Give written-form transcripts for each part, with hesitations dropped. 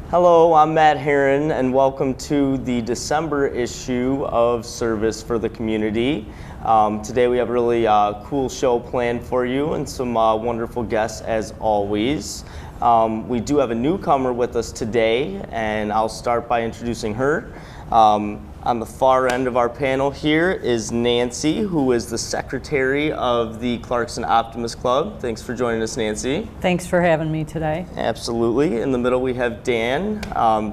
Hello, I'm Matt Heron, and welcome to the December issue of Service for the Community. Today we have a really cool show planned for you and some wonderful guests as always. We do have a newcomer with us today, and I'll start by introducing her. On the far end of our panel here is Nancy, who is the secretary of the Clarkston Optimist Club. Thanks for joining us, Nancy. Thanks for having me today. Absolutely. In the middle we have Dan.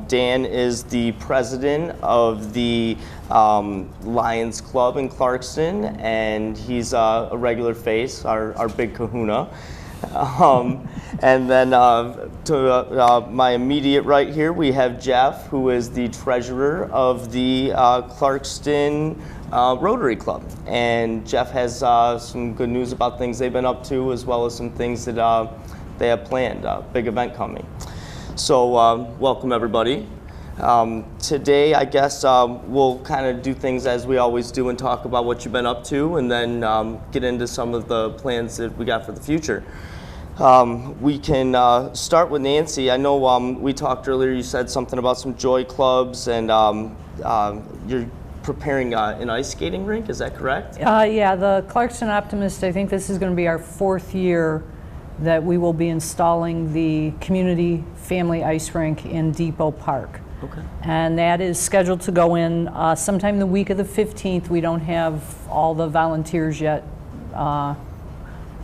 Dan is the president of the Lions Club in Clarkston, and he's a regular face, our big kahuna. And then to my immediate right here, we have Jeff, who is the treasurer of the Clarkston Rotary Club. And Jeff has some good news about things they've been up to, as well as some things that they have planned, big event coming. So welcome, everybody. Today, I guess we'll kind of do things as we always do and talk about what you've been up to, and then get into some of the plans that we got for the future. We can start with Nancy. I know we talked earlier, you said something about some joy clubs, and you're preparing an ice skating rink, is that correct? Yeah, the Clarkston Optimist, I think this is going to be our 4th year that we will be installing the community family ice rink in Depot Park. Okay. And that is scheduled to go in sometime the week of the 15th. We don't have all the volunteers yet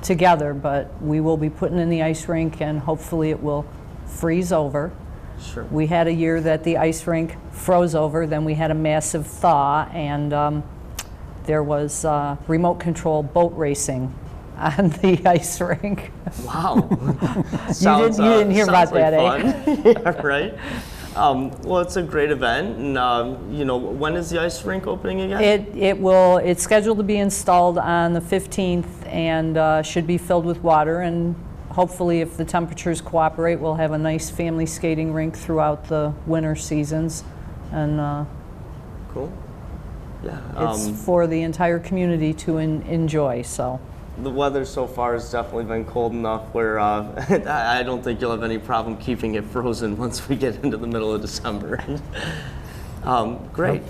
together, but we will be putting in the ice rink, and hopefully it will freeze over. Sure. We had a year that the ice rink froze over, then we had a massive thaw, and there was remote control boat racing on the ice rink. Wow. You didn't hear about that, eh? Yeah, right. Well, it's a great event, and you know, when is the ice rink opening again? It's scheduled to be installed on the 15th, and should be filled with water, and hopefully, if the temperatures cooperate, we'll have a nice family skating rink throughout the winter seasons, and cool. Yeah, it's for the entire community to enjoy. So. The weather so far has definitely been cold enough where I don't think you'll have any problem keeping it frozen once we get into the middle of December. Great.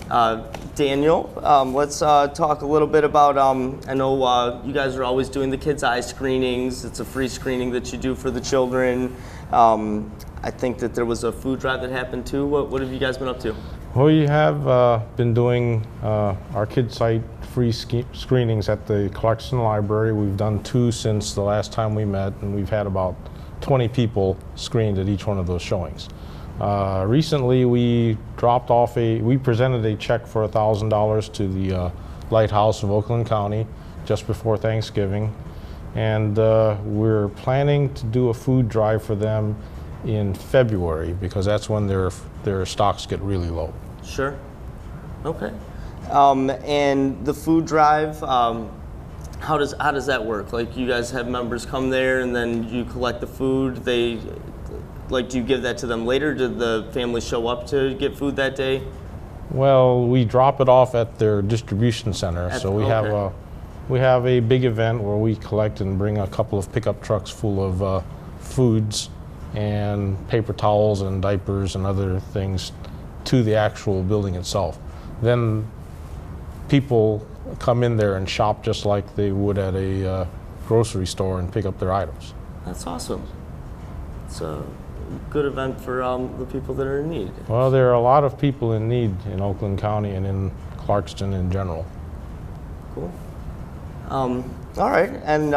Daniel, let's talk a little bit about, I know you guys are always doing the kids' eye screenings. It's a free screening that you do for the children. I think that there was a food drive that happened too. What have you guys been up to? We have been doing our kids' site free screenings at the Clarkston Library. We've done 2 since the last time we met, and we've had about 20 people screened at each one of those showings. Recently, we presented a check for $1,000 to the Lighthouse of Oakland County just before Thanksgiving, and we're planning to do a food drive for them in February, because that's when their stocks get really low. Sure. Okay. And the food drive, how does that work? Like, you guys have members come there, and then you collect the food. Do you give that to them later? Did the family show up to get food that day? Well, we drop it off at their distribution center. We have a big event where we collect and bring a couple of pickup trucks full of foods and paper towels and diapers and other things to the actual building itself. Then people come in there and shop just like they would at a grocery store and pick up their items. That's awesome. It's a good event for the people that are in need. Well, there are a lot of people in need in Oakland County and in Clarkston in general. Cool. All right, and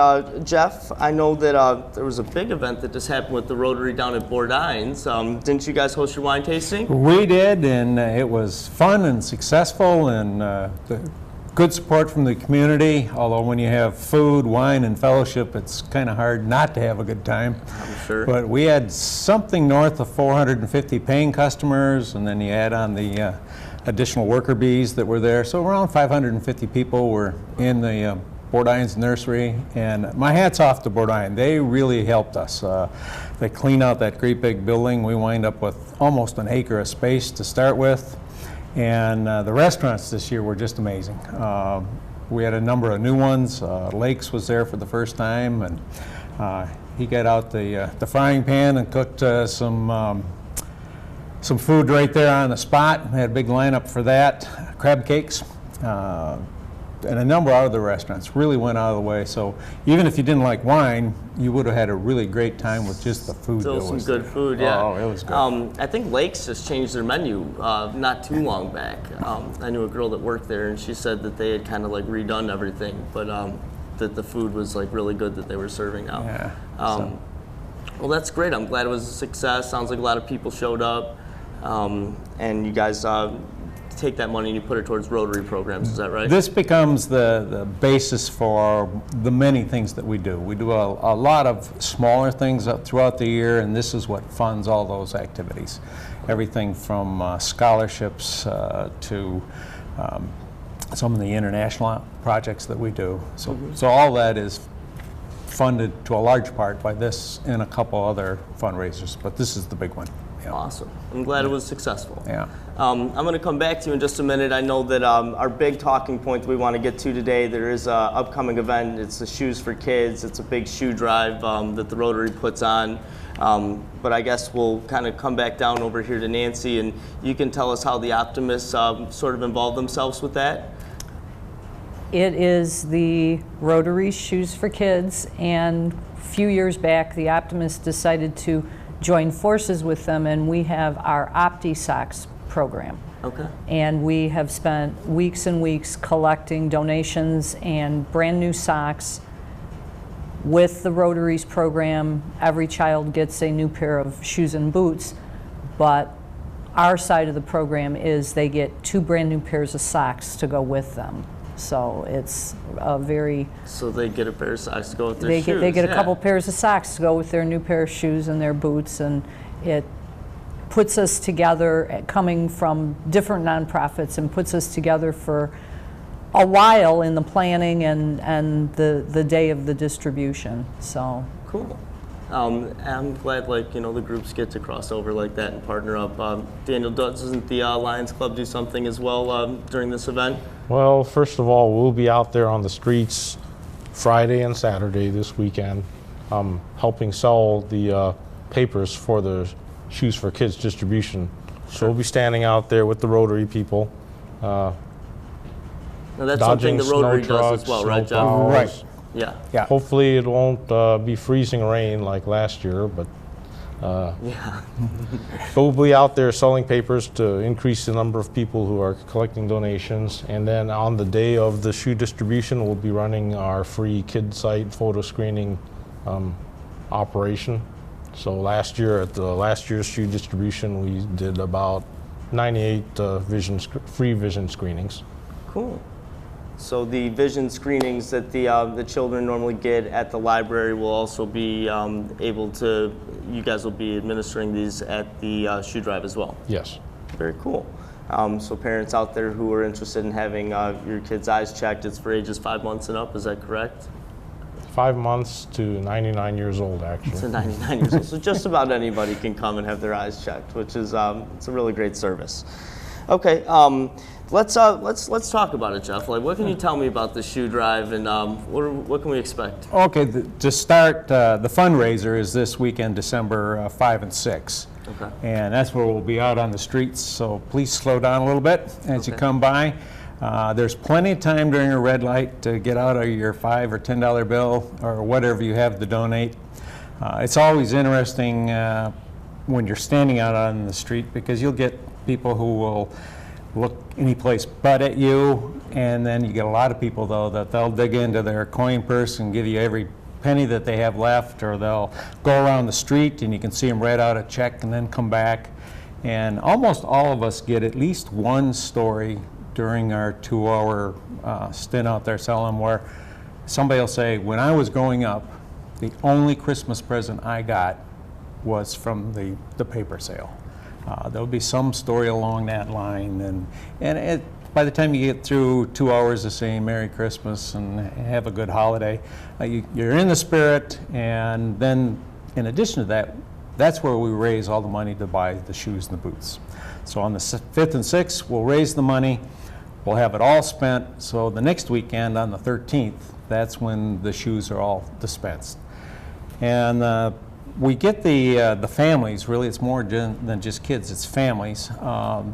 Jeff, I know that there was a big event that just happened with the Rotary down at Bourdines. Didn't you guys host your wine tasting? We did, and it was fun and successful, and the good support from the community. Although when you have food, wine, and fellowship, it's kind of hard not to have a good time. I'm sure. But we had something north of 450 paying customers, and then you add on the additional worker bees that were there. So around 550 people were in the Bourdines Nursery, and my hat's off to Bourdines. They really helped us. They cleaned out that great big building. We wind up with almost an acre of space to start with, and the restaurants this year were just amazing. We had a number of new ones. Lakes was there for the first time, and he got out the frying pan and cooked some some food right there on the spot. We had a big lineup for that. Crab cakes, and a number of other restaurants really went out of the way. So even if you didn't like wine, you would have had a really great time with just the food. Still that some was good there. food, yeah. Oh, it was good. I think Lakes just changed their menu not too long back. I knew a girl that worked there, and she said that they had kind of like redone everything, but that the food was like really good that they were serving now. Yeah, Well, that's great. I'm glad it was a success. Sounds like a lot of people showed up, and you guys take that money and you put it towards Rotary programs. Is that right? This becomes the basis for the many things that we do. We do a lot of smaller things up throughout the year, and this is what funds all those activities. Everything from scholarships to some of the international projects that we do. So, so all that is funded to a large part by this and a couple other fundraisers, but this is the big one. Yeah. Awesome. I'm glad it was successful. Yeah. I'm going to come back to you in just a minute. I know that our big talking point we want to get to today, there is an upcoming event. It's the Shoes for Kids. It's a big shoe drive that the Rotary puts on. But I guess we'll kind of come back down over here to Nancy, and you can tell us how the Optimists sort of involve themselves with that. It is the Rotary Shoes for Kids, and a few years back, the Optimists decided to join forces with them, and we have our Opti Socks program. Okay. And we have spent weeks and weeks collecting donations and brand new socks. With the Rotary's program, every child gets a new pair of shoes and boots, but our side of the program is they get 2 brand new pairs of socks to go with them. So it's a very... So they get a pair of socks to go with their shoes. They get a yeah. couple pairs of socks to go with their new pair of shoes and their boots, and it puts us together, coming from different nonprofits, and puts us together for a while in the planning and the day of the distribution. So Cool. I'm glad, like, you know, the groups get to cross over like that and partner up. Daniel, doesn't the Lions Club do something as well during this event? Well, first of all, we'll be out there on the streets Friday and Saturday this weekend, helping sell the papers for the Shoes for Kids distribution. So we'll be standing out there with the Rotary people. Now that's something the Rotary does as well, right, John? Right. Yeah. Yeah. Hopefully it won't be freezing rain like last year, but Yeah. we'll be out there selling papers to increase the number of people who are collecting donations. And then on the day of the shoe distribution, we'll be running our free kid site photo screening operation. So last year, at the last year's shoe distribution, we did about 98 free vision screenings. Cool. So the vision screenings that the children normally get at the library will also be able to, you guys will be administering these at the shoe drive as well. Yes. Very cool. So parents out there who are interested in having your kids' eyes checked, it's for ages 5 months and up, is that correct? 5 months to 99 years old, To actually. 99 years old. So just about anybody can come and have their eyes checked, which is it's a really great service. Okay, let's talk about it, Jeff. Like, what can you tell me about the shoe drive, and what can we expect? Okay, to start, the fundraiser is this weekend, December 5 and 6. Okay. And that's where we'll be out on the streets, so please slow down a little bit as you Okay. come by. There's plenty of time during a red light to get out of your $5 or $10 bill or whatever you have to donate. It's always interesting when you're standing out on the street, because you'll get people who will look any place but at you, and then you get a lot of people, though, that they'll dig into their coin purse and give you every penny that they have left, or they'll go around the street and you can see them write out a check and then come back. And almost all of us get at least one story during our 2-hour stint out there selling, where somebody will say, when I was growing up, the only Christmas present I got was from the paper sale. There'll be some story along that line, and by the time you get through 2 hours of saying Merry Christmas and have a good holiday, you're in the spirit. And then in addition to that, that's where we raise all the money to buy the shoes and the boots. So on the 5th and 6th, we'll raise the money, we'll have it all spent. So the next weekend on the 13th, that's when the shoes are all dispensed. And we get the families, really it's more than just kids, it's families.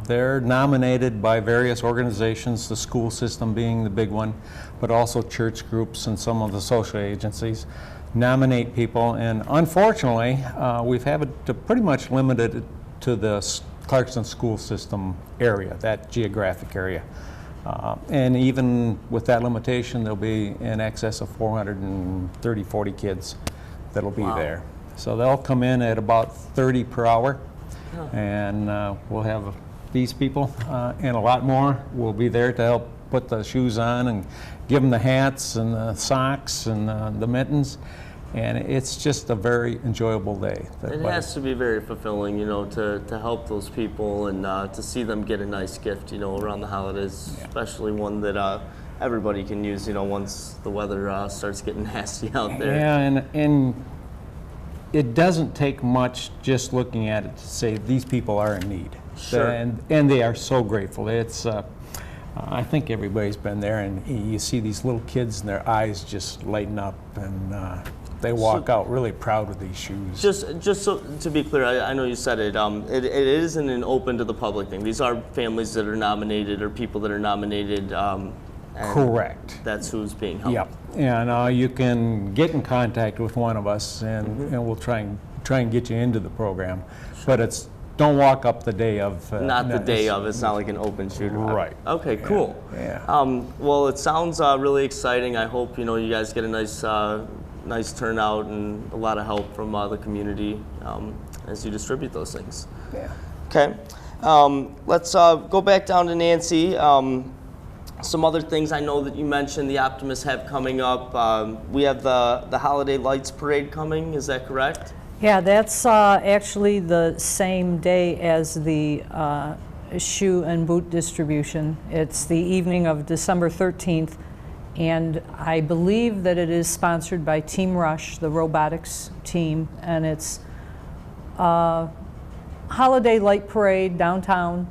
They're nominated by various organizations, the school system being the big one, but also church groups and some of the social agencies nominate people. And unfortunately, we've had it to pretty much limited to the Clarkston school system area, that geographic area. And even with that limitation, there'll be in excess of 430, 40 kids that'll be there. So they'll come in at about 30 per hour, and we'll have these people and a lot more. We'll be there to help put the shoes on and give them the hats and the socks and the mittens. And it's just a very enjoyable day. It has to be very fulfilling, you know, to help those people and to see them get a nice gift, you know, around the holidays, especially one that everybody can use, you know, once the weather starts getting nasty out there. Yeah, and it doesn't take much just looking at it to say these people are in need. Sure. And they are so grateful. It's I think everybody's been there, and you see these little kids and their eyes just lighten up, and they walk out really proud with these shoes. Just so to be clear, I know you said it, it isn't an open to the public thing. These are families that are nominated or people that are nominated. And correct. That's who's being helped. Yep. And you can get in contact with one of us, and we'll try and get you into the program. Sure. But it's don't walk up the day of. Not the day of. It's not like an open shooter. Right. Okay. Cool. Yeah. Well, it sounds really exciting. I hope you guys get a nice turnout and a lot of help from the community as you distribute those things. Yeah. Okay. Let's go back down to Nancy. Some other things I know that you mentioned the Optimists have coming up. We have the Holiday Lights Parade coming. Is that correct? Yeah, that's actually the same day as the shoe and boot distribution. It's the evening of December 13th, and I believe that it is sponsored by Team Rush, the robotics team, and it's Holiday Light Parade downtown,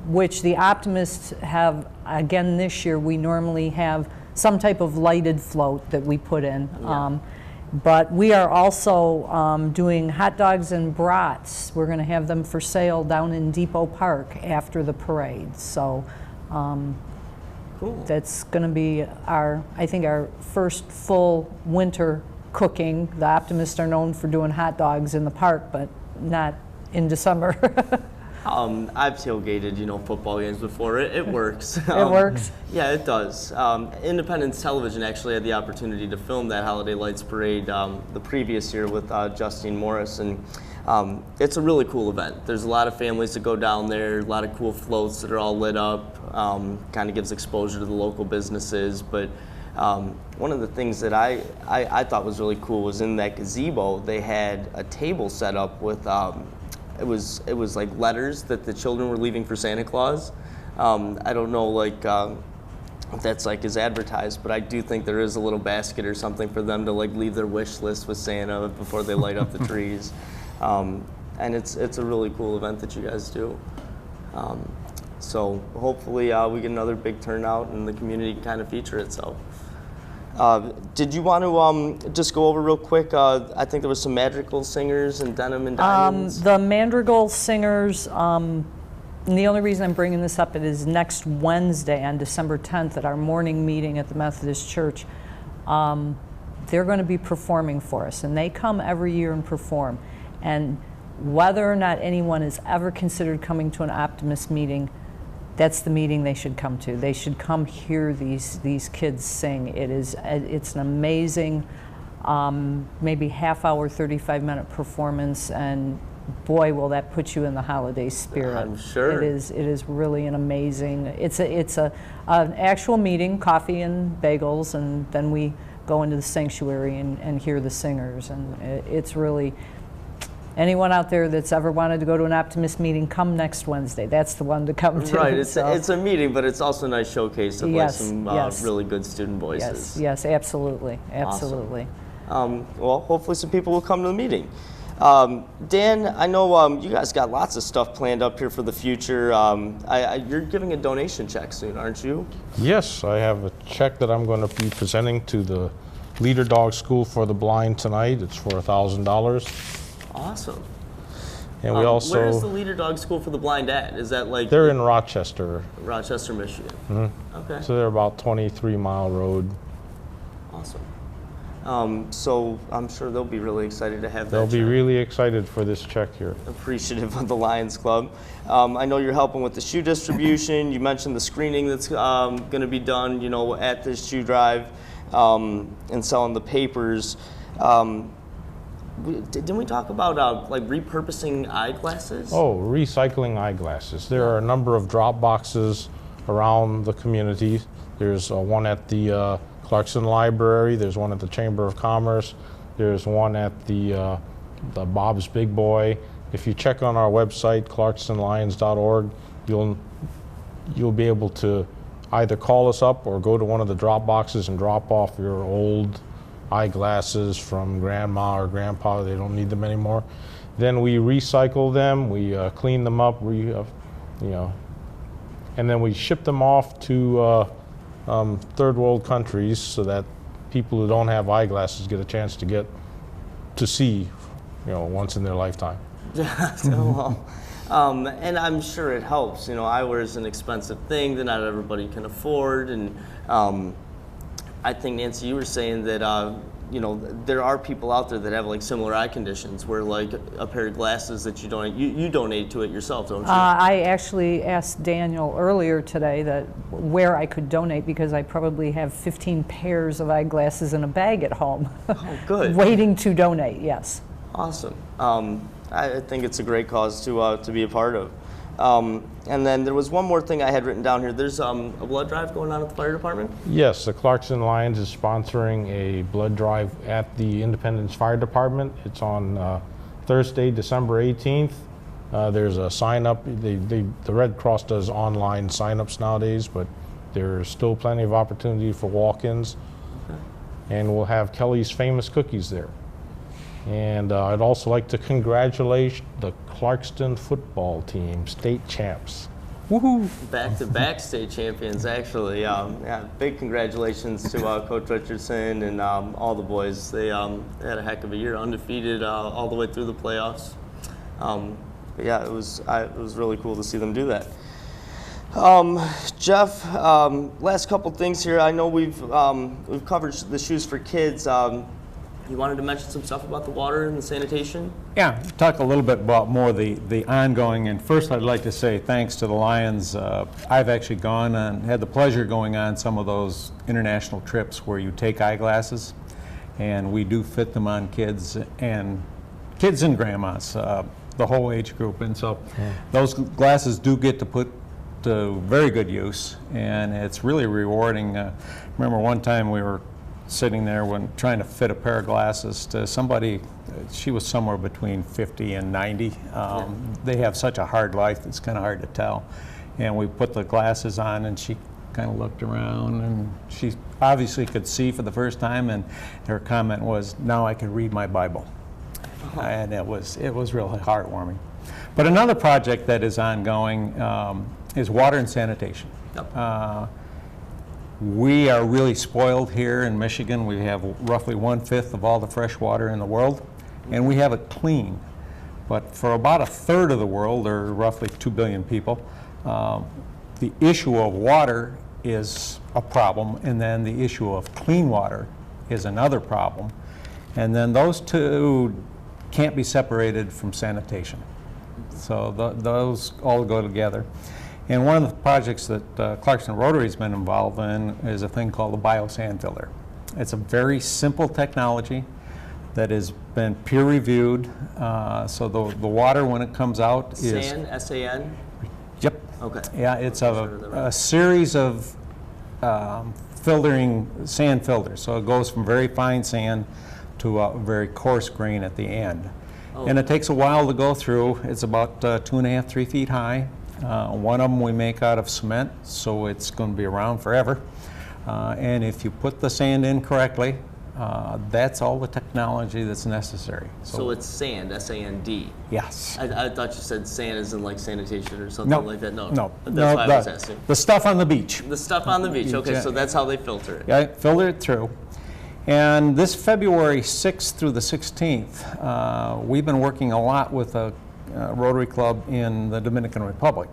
which the Optimists have, again this year, we normally have some type of lighted float that we put in. Yeah. But we are also doing hot dogs and brats. We're going to have them for sale down in Depot Park after the parade. So Cool. That's going to be I think our first full winter cooking. The Optimists are known for doing hot dogs in the park, but not in December. I've tailgated, football games before. It works. It works? Yeah, it does. Independence Television actually had the opportunity to film that Holiday Lights Parade the previous year with Justine Morris, and it's a really cool event. There's a lot of families that go down there, a lot of cool floats that are all lit up, kind of gives exposure to the local businesses, but one of the things that I thought was really cool was in that gazebo, they had a table set up with it was like letters that the children were leaving for Santa Claus. I don't know if that's is advertised, but I do think there is a little basket or something for them to leave their wish list with Santa before they light up the trees. And it's a really cool event that you guys do. So hopefully we get another big turnout and the community can kind of feature itself. Did you want to just go over real quick? I think there was some Madrigal Singers and Denim and Diamonds. The Madrigal Singers, and the only reason I'm bringing this up, it is next Wednesday on December 10th at our morning meeting at the Methodist Church. They're going to be performing for us, and they come every year and perform. And whether or not anyone has ever considered coming to an Optimist meeting, that's the meeting they should come to. They should come hear these kids sing. It's an amazing, maybe half-hour, 35-minute performance, and boy, will that put you in the holiday spirit. I'm sure. It is really an amazing. It's an actual meeting, coffee and bagels, and then we go into the sanctuary and hear the singers, and it's really. Anyone out there that's ever wanted to go to an Optimist meeting, come next Wednesday. That's the one to come to. Right, it's a meeting, but it's also a nice showcase of some really good student voices. Yes, absolutely, absolutely. Awesome. Well, hopefully some people will come to the meeting. Dan, I know you guys got lots of stuff planned up here for the future. You're giving a donation check soon, aren't you? Yes, I have a check that I'm going to be presenting to the Leader Dog School for the Blind tonight. It's for $1,000. Awesome. And we also... Where is the Leader Dog School for the Blind at? Is that like They're in Rochester. Rochester, Michigan? Okay. So they're about 23-mile road. Awesome. So I'm sure they'll be really excited to have that. They'll be check. really excited for this check here. Appreciative of the Lions Club. I know you're helping with the shoe distribution. You mentioned the screening that's going to be done, you know, at this shoe drive, and selling the papers. Didn't we talk about like repurposing eyeglasses? Oh, recycling eyeglasses. There are a number of drop boxes around the community. There's one at the Clarkson Library. There's one at the Chamber of Commerce. There's one at the Bob's Big Boy. If you check on our website, clarksonlions.org, you'll be able to either call us up or go to one of the drop boxes and drop off your old eyeglasses from grandma or grandpa. They don't need them anymore. Then we recycle them, we clean them up, and then we ship them off to third world countries so that people who don't have eyeglasses get a chance to see, once in their lifetime. Well, and I'm sure it helps. Eyewear is an expensive thing that not everybody can afford, and I think, Nancy, you were saying that there are people out there that have like similar eye conditions where like a pair of glasses that you donate to it yourself, don't you? I actually asked Daniel earlier today that where I could donate because I probably have 15 pairs of eyeglasses in a bag at home. Oh, good. Waiting to donate, yes. Awesome. I think it's a great cause to be a part of. And then there was one more thing I had written down here. There's a blood drive going on at the fire department? Yes, the Clarkson Lions is sponsoring a blood drive at the Independence Fire Department. It's on Thursday, December 18th. There's a sign up. The Red Cross does online sign-ups nowadays, but there's still plenty of opportunity for walk-ins. Okay. And we'll have Kelly's Famous Cookies there. And I'd also like to congratulate the Clarkston football team, state champs. Woohoo! Back-to-back state champions, actually. Big congratulations to Coach Richardson and all the boys. They had a heck of a year, undefeated all the way through the playoffs. It was really cool to see them do that. Jeff, last couple things here. I know we've covered the shoes for kids. You wanted to mention some stuff about the water and the sanitation? Yeah, talk a little bit about more the ongoing. And first I'd like to say thanks to the Lions. I've actually gone and had the pleasure of going on some of those international trips where you take eyeglasses, and we do fit them on kids and grandmas, the whole age group. And so those glasses do get to put to very good use, and it's really rewarding. Remember one time we were sitting there when trying to fit a pair of glasses to somebody, she was somewhere between 50 and 90. They have such a hard life, it's kind of hard to tell. And we put the glasses on and she kind of looked around and she obviously could see for the first time, and her comment was, "Now I can read my Bible." And it was really heartwarming. But another project that is ongoing is water and sanitation. Yep. We are really spoiled here in Michigan. We have roughly 1/5 of all the fresh water in the world, and we have it clean. But for about 1/3 of the world, or roughly 2 billion people, the issue of water is a problem, and then the issue of clean water is another problem. And then those two can't be separated from sanitation. So those all go together. And one of the projects that Clarkson Rotary has been involved in is a thing called the biosand filter. It's a very simple technology that has been peer-reviewed. So the water, when it comes out, is... SAN, S-A-N? Yep. Okay. Yeah, it's a series of filtering sand filters. So it goes from very fine sand to a very coarse grain at the end. Oh. And it takes a while to go through. It's about 2.5, 3 feet high. One of them we make out of cement, so it's going to be around forever. And if you put the sand in correctly, that's all the technology that's necessary. So it's sand, S-A-N-D? Yes. I thought you said sand as in like sanitation or something like that. No. That's why I was asking. The stuff on the beach. The stuff on the beach, okay, so that's how they filter it. Yeah, filter it through. And this February 6th through the 16th, we've been working a lot with a Rotary Club in the Dominican Republic.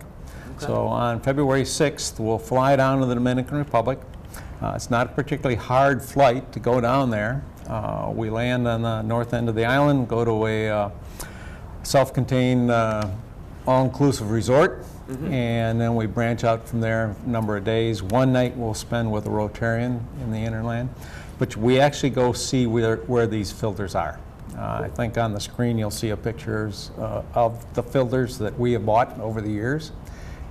Okay. So on February 6th, we'll fly down to the Dominican Republic. It's not a particularly hard flight to go down there. We land on the north end of the island, go to a self-contained, all-inclusive resort, and then we branch out from there a number of days. One night we'll spend with a Rotarian in the Inland, but we actually go see where these filters are. I think on the screen you'll see pictures of the filters that we have bought over the years,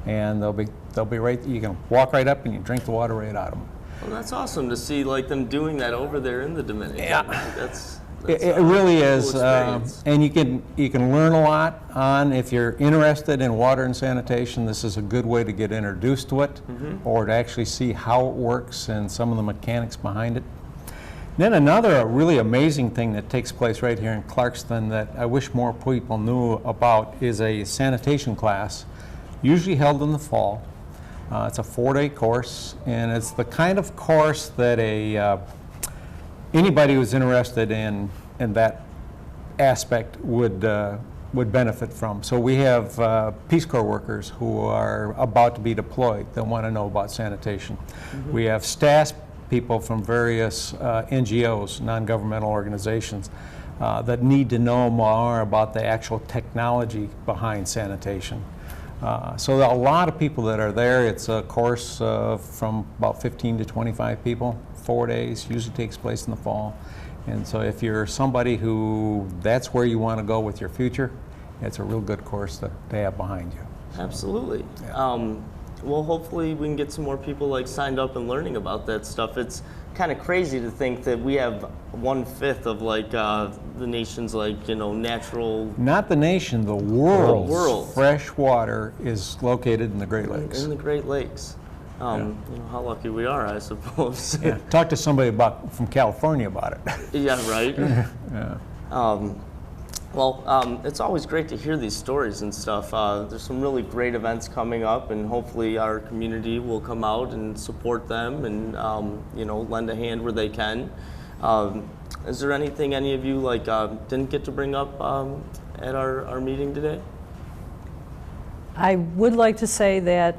and they'll be right. You can walk right up and you drink the water right out of them. Well, that's awesome to see like them doing that over there in the Dominican. Yeah. That's It really cool is, experience. and you can learn a lot on, if you're interested in water and sanitation, this is a good way to get introduced to it, or to actually see how it works and some of the mechanics behind it. Then another really amazing thing that takes place right here in Clarkston that I wish more people knew about is a sanitation class, usually held in the fall. It's a 4-day course, and it's the kind of course that anybody who's interested in that aspect would benefit from. So we have Peace Corps workers who are about to be deployed that want to know about sanitation. We have staff people from various NGOs, non-governmental organizations, that need to know more about the actual technology behind sanitation. So there are a lot of people that are there. It's a course from about 15 to 25 people, 4 days, usually takes place in the fall. And so if you're somebody who that's where you want to go with your future, it's a real good course to have behind you. Absolutely. Well, hopefully we can get some more people like signed up and learning about that stuff. It's kind of crazy to think that we have 1/5 of like the nation's like natural. Not the nation, the world's world. fresh water is located in the Great Lakes. In the Great Lakes. How lucky we are, I suppose. Yeah. Talk to somebody from California about it. Yeah, right. Yeah. It's always great to hear these stories and stuff. There's some really great events coming up, and hopefully our community will come out and support them and lend a hand where they can. Is there anything any of you didn't get to bring up at our meeting today? I would like to say that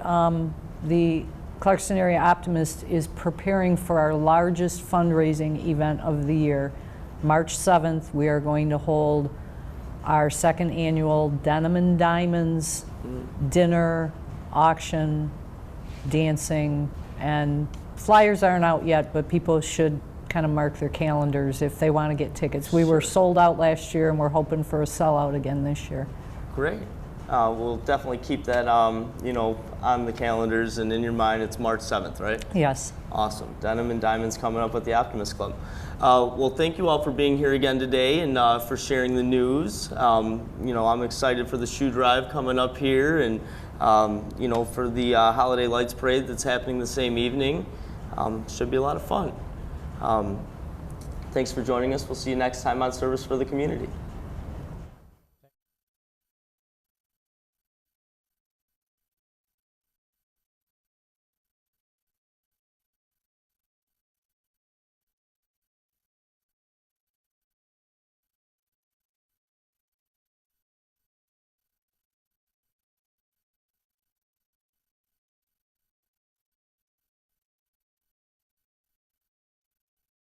the Clarkston Area Optimist is preparing for our largest fundraising event of the year. March 7th, we are going to hold our second annual Denim and Diamonds dinner, auction, dancing, and flyers aren't out yet, but people should kind of mark their calendars if they want to get tickets. We were sold out last year, and we're hoping for a sellout again this year. Great. We'll definitely keep that on the calendars and in your mind. It's March 7th, right? Yes. Awesome. Denim and Diamonds coming up at the Optimist Club. Well, thank you all for being here again today and for sharing the news. I'm excited for the shoe drive coming up here and, for the Holiday Lights Parade that's happening the same evening. Should be a lot of fun. Thanks for joining us. We'll see you next time on Service for the Community.